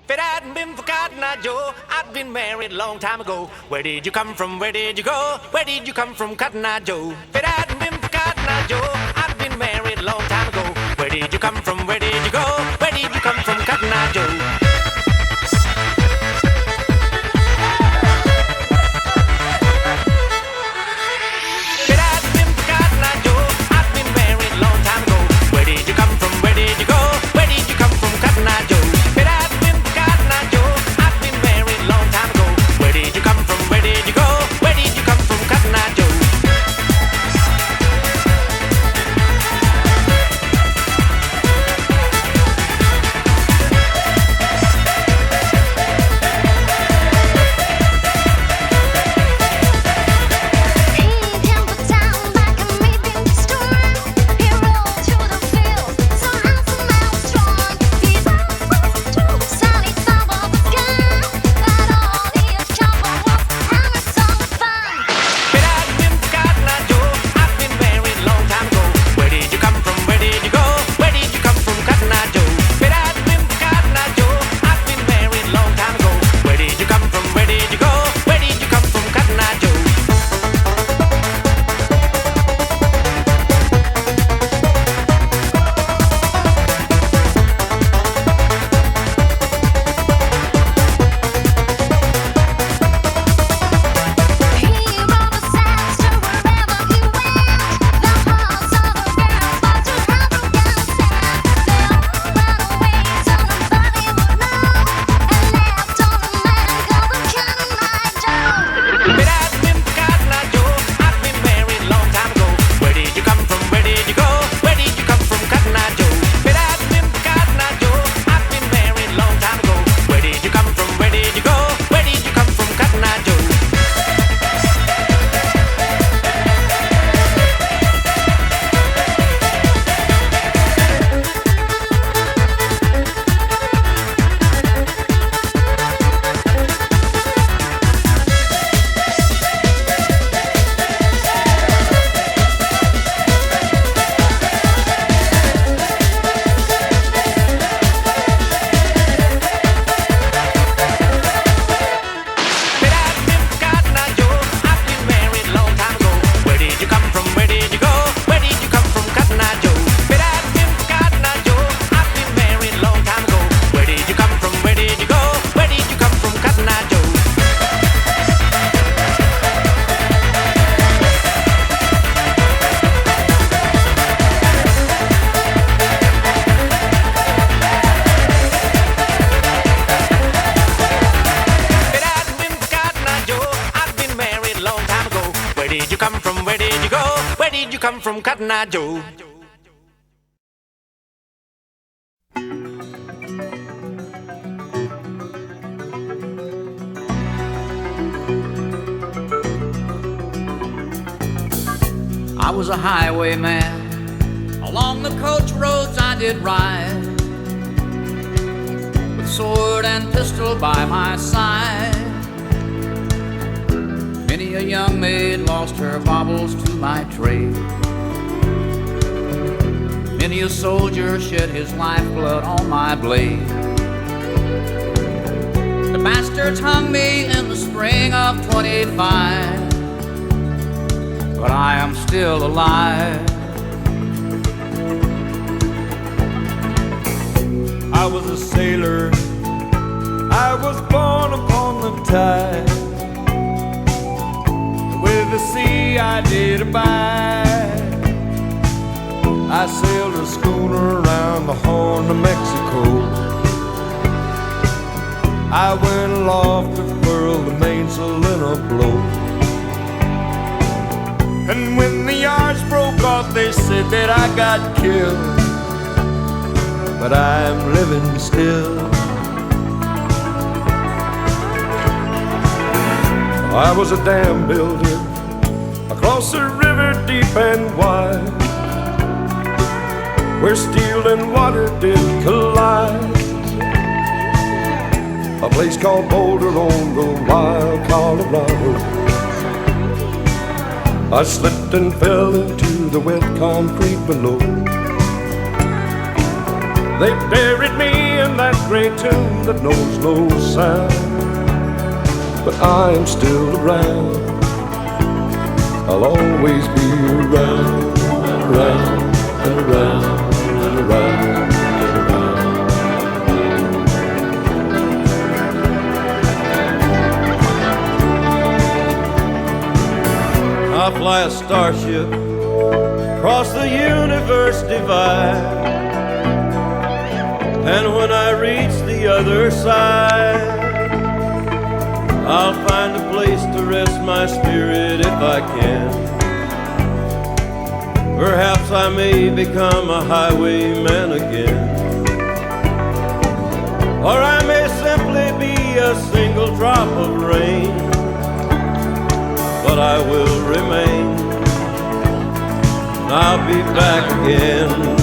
If it hadn't been for Cotton Eye Joe, I'd been married a long time ago. Where did you come from? Where did you go? Where did you come from, Cotton Eye Joe? If it hadn't been for Cotton Eye Joe, I'd been married a long time ago. Where did you come from? Where did you go? Where did you come from, Cotton Eye Joe? From Cotton Eye Joe. I was a highwayman. Along the coach roads I did ride, with sword and pistol by my side. Many a young maid lost her baubles to my trade. Many a soldier shed his lifeblood on my blade. The bastards hung me in the spring of '25, but I am still alive. I was a sailor, I was born upon the tide. With the sea I did abide. I sailed a schooner around the Horn of Mexico. I went aloft to furl the mainsail in a blow. And when the yards broke off, they said that I got killed. But I'm living still. I was a dam builder across a river deep and wide, where steel and water did collide. A place called Boulder on the wild Colorado. I slipped and fell into the wet concrete below. They buried me in that great tomb that knows no sound. But I am still around. I'll always be around, and around, and around, and around, and around. I fly a starship across the universe divide, and when I reach the other side, I'll find a place to rest my spirit if I can. Perhaps I may become a highwayman again, or I may simply be a single drop of rain, but I will remain. I'll be back again.